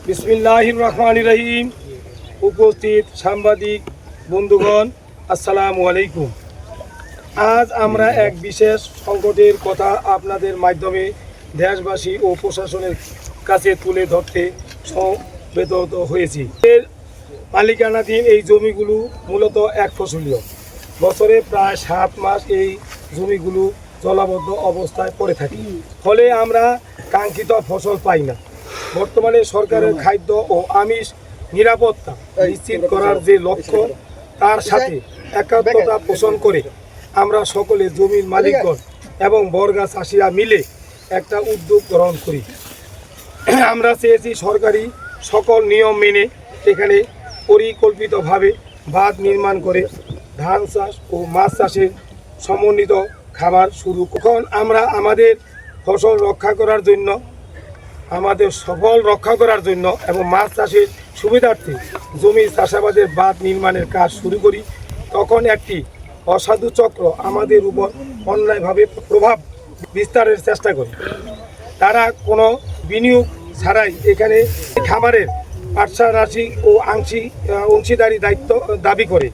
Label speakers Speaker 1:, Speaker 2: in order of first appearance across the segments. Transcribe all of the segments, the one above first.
Speaker 1: বিসমিল্লাহির রহমানির রহিম। উপস্থিত সাংবাদিক বন্ধুগণ, আসসালামু আলাইকুম। আজ আমরা এক বিশেষ সংকটের কথা আপনাদের মাধ্যমে দেশবাসী ও প্রশাসনের কাছে তুলে ধরতে সমবেত হয়েছি। এর মালিকানাধীন এই জমিগুলো মূলত এক ফসলীয়। বছরে প্রায় 7 মাস এই জমিগুলো জলাবদ্ধ অবস্থায় পড়ে থাকে, ফলে আমরা কাঙ্ক্ষিত ফসল পাই না। বর্তমানে সরকারের খাদ্য ও আমিষ নিরাপত্তা নিশ্চিত করার যে লক্ষ্য, তার সাথে একাত্মতা পোষণ করে আমরা সকলে জমির মালিকগণ এবং বর্গা চাষিরা মিলে একটা উদ্যোগ গ্রহণ করি। আমরা চেয়েছি সরকারি সকল নিয়ম মেনে এখানে পরিকল্পিতভাবে বাঁধ নির্মাণ করে ধান চাষ ও মাছ চাষের সমন্বিত খাবার শুরু। কখন আমরা আমাদের ফসল রক্ষা করার জন্য, আমাদের সফল রক্ষা করার জন্য এবং মাছ চাষের সুবিধার্থে জমি চাষাবাদের বাঁধ নির্মাণের কাজ শুরু করি, তখন একটি অসাধু চক্র আমাদের উপর অন্যায়ভাবে প্রভাব বিস্তারের চেষ্টা করে। তারা কোনো বিনিয়োগ ছাড়াই এখানে খামারের পাঠশালাসী ও অংশীদারি দায়িত্ব দাবি করে।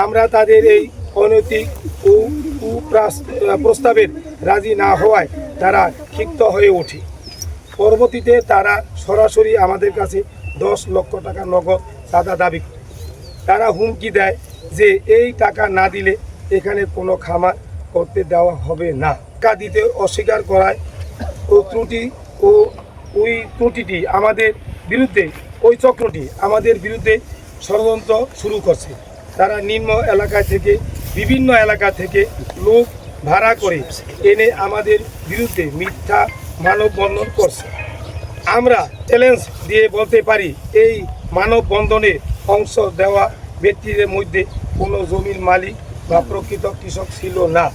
Speaker 1: আমরা তাদের এই অনৈতিক ও প্রস্তাবের রাজি না হওয়ায় তারা ক্ষিপ্ত হয়ে ওঠে। পরবর্তীতে তারা সরাসরি আমাদের কাছে 10 লক্ষ টাকা নগদ চাঁদা দাবি করে। তারা হুমকি দেয় যে এই টাকা না দিলে এখানে কোনো খামার করতে দেওয়া হবে না। টাকা দিতে অস্বীকার করায় ওই ত্রুটিটি আমাদের বিরুদ্ধে, ওই চক্রটি আমাদের বিরুদ্ধে ষড়যন্ত্র শুরু করছে। তারা নিম্ন বিভিন্ন এলাকা থেকে লোক ভাড়া করে এনে আমাদের বিরুদ্ধে মিথ্যা মানববন্ধন করছে। আমরা চ্যালেঞ্জ দিয়ে বলতে পারি, এই মানববন্ধনে অংশ দেওয়া ব্যক্তিদের মধ্যে কোনো জমির মালিক বা প্রকৃত কৃষক ছিল না।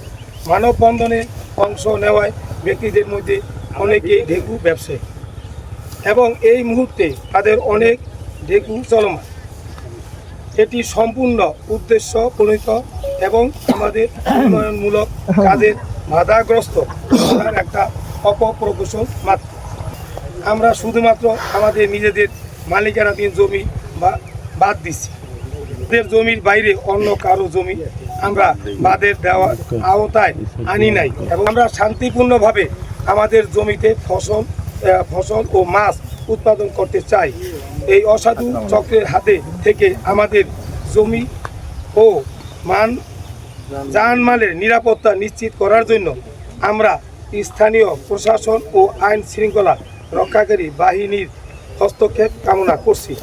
Speaker 1: মানববন্ধনে অংশ নেওয়ায় ব্যক্তিদের মধ্যে অনেকেই ঢেকু ব্যবসায়ী এবং এই মুহূর্তে তাদের অনেক ঢেকু চলমান। এটি সম্পূর্ণ উদ্দেশ্য প্রণীত এবং আমাদের উন্নয়নমূলক কাজের বাধাগ্রস্ত করার একটা অপপ্রকৌশল মাত্র। আমরা শুধুমাত্র আমাদের নিজেদের মালিকানাধীন জমি বাদ দিচ্ছি। আমাদের জমির বাইরে অন্য কারো জমি আমরা বাদের দেওয়ার আওতায় আনি নাই এবং আমরা শান্তিপূর্ণভাবে আমাদের জমিতে ফসল ও মাছ উৎপাদন করতে চাই। এই অসাধু চক্রের হাতে থেকে আমাদের জমি ও জানমালের নিরাপত্তা নিশ্চিত করার জন্য আমরা স্থানীয় প্রশাসন ও আইন শৃঙ্খলা রক্ষাকারী বাহিনীর হস্তক্ষেপ কামনা করছি।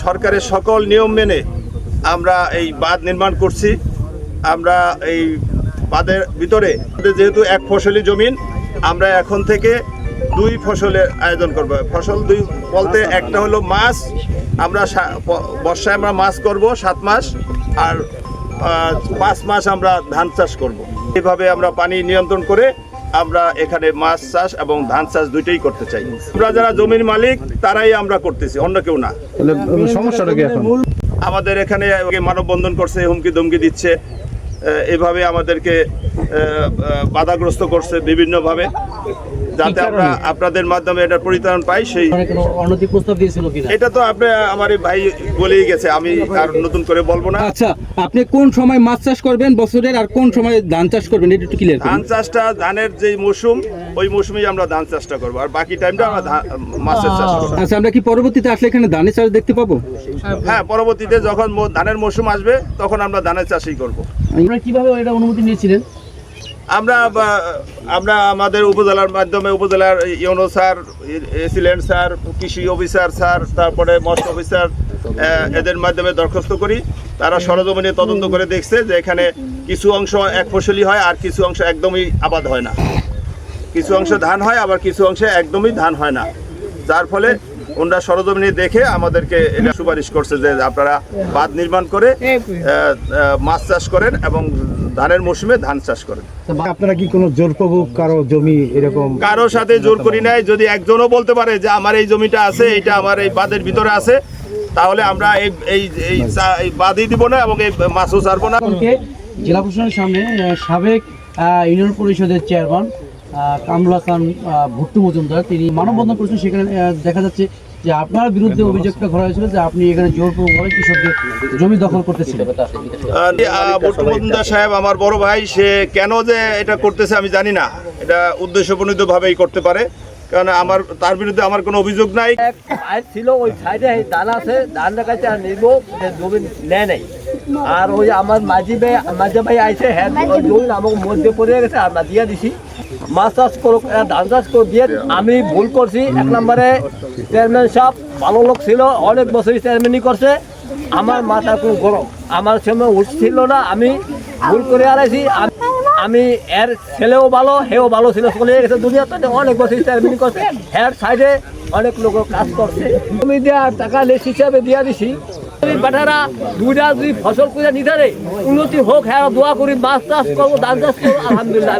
Speaker 2: সরকারের সকল নিয়ম মেনে আমরা এই বাঁধ নির্মাণ করছি। আমরা এই বাঁধের ভিতরে যেহেতু এক ফসলি জমিন, আমরা এখন থেকে 2 ফসলের আয়োজন করব। ফসল 2 বলতে একটা হলো মাছ। আমরা বর্ষায় আমরা মাছ করব 7 মাস, আর 5 মাস আমরা ধান চাষ করব। এইভাবে আমরা পানি নিয়ন্ত্রণ করে আমরা এখানে মাছ চাষ এবং ধান চাষ দুইটাই করতে চাই। আমরা যারা জমির মালিক তারাই আমরা করতেছি, অন্য কেউ না।
Speaker 3: সমস্যাটা কি এখন?
Speaker 2: আমাদের এখানে মানববন্ধন করছে, হুমকি ধমকি দিচ্ছে, এভাবে আমাদেরকে বাধাগ্রস্ত করছে বিভিন্নভাবে, যাতে আমরা আপনাদের মাধ্যমে এটা পরিত্রাণ পাই। সেই
Speaker 4: অনৈতিক প্রস্তাব দিয়েছিল কিনা
Speaker 2: এটা তো আপনি আমার ভাই বলেই গেছে, আমি আর নতুন করে বলবো না।
Speaker 3: আচ্ছা, আপনি কোন সময় মাছ চাষ করবেন বছরের, আর কোন সময় ধান চাষ করবেন, এটা একটু ক্লিয়ার করুন।
Speaker 2: ধান চাষটা, ধানের যে মৌসুম, ওই মৌসুমেই আমরা ধান চাষটা করবো, আর বাকি টাইমটা আমরা মাছের চাষ করবো।
Speaker 3: আচ্ছা, আমরা কি পরবর্তীতে আসলে এখানে ধানের চাষ দেখতে পাবো?
Speaker 2: হ্যাঁ, পরবর্তীতে যখন ধানের মৌসুম আসবে তখন আমরা ধানের চাষই করবো।
Speaker 4: আপনারা কিভাবে এটা অনুমতি নিয়েছিলেন?
Speaker 2: আমরা আমাদের উপজেলার মাধ্যমে, উপজেলার ইউনো স্যার, এসিলেন্ট স্যার, কৃষি অফিসার স্যার, তারপরে মৎস্য অফিসার, এদের মাধ্যমে দরখাস্ত করি। তারা সরজমিনে তদন্ত করে দেখছে যে এখানে কিছু অংশ এক ফসলি হয় আর কিছু অংশ একদমই আবাদ হয় না, কিছু অংশ ধান হয় আবার কিছু অংশে একদমই ধান হয় না। যার ফলে ওনারা সরজমিনে দেখে আমাদেরকে এটা সুপারিশ করছে যে আপনারা বাঁধ নির্মাণ করে মাছ চাষ করেন এবং ধানের মৌসুমে ধান চাষ করেন।
Speaker 3: আপনারা কি কোনো জোরপূর্বক কারো জমি এরকম?
Speaker 2: কারো সাথে জোর করি নাই। যদি একজনও বলতে পারে যে আমার এই জমিটা আছে, এটা আমার এই বাঁধের ভিতরে আছে, তাহলে আমরা এই বাঁধই দিব না এবং এই মাছও ছাড়বো না।
Speaker 4: জেলা প্রশাসনের সামনে সাবেক ইউনিয়ন পরিষদের চেয়ারম্যান কামরুল হাসান ভুট্টু মজুমদার তিনি মানববন্ধন করেছেন। সেখানে দেখা যাচ্ছে যে আপনার বিরুদ্ধে অভিযোগটা করা হয়েছিল যে আপনি এখানে জোরপূর্বকভাবে কৃষকদের জমি দখল করতেছিলেন।
Speaker 2: বট্টু মজুমদার সাহেব আমার বড় ভাই, সে কেন যে এটা করতেছে আমি জানি না। এটা উদ্দেশ্যপ্রণীত ভাবেই করতে পারে, কারণ তার বিরুদ্ধে আমার কোনো অভিযোগ নাই।
Speaker 5: এক সাইড ছিল, ওই সাইডে ধান আছে, ধান দেখাচ্ছে আর নিবো জমি নেয় নাই। আর ওই আমার মাঝি ভাই আইছে, হ্যাঁ ওই জমি আমাকে মধ্যে পড়ে গেছে, আমরা দিয়ে দিছি। মাছ চাষ করুক, ধান চাষ করে দিয়ে আমি ভুল করছি। 1 নম্বরে চেয়ারম্যান সাহেব ভালো লোক ছিল, অনেক বছরই চেয়ারম্যানই করছে। আমার মাথা কোনো গরম, আমার সময় উঠছিল না, আমি ভুল করে আড়াইছি। আমি এর ছেলেও ভালো, হেও ভালো ছিল, চলে গেছে দুনিয়াতে, অনেক বছর চেয়ারম্যান করছে। এর সাইডে অনেক লোক কাজ করছে, জমি দেওয়ার টাকা লেস হিসাবে দিয়ে দিছি। বেটারা দুইটা যদি ফসল করে নিতে উন্নতি হোক, হ্যাঁ দোয়া করি, মাছ চাষ করবো, ধান চাষ করবো, আলহামদুলিল্লাহ।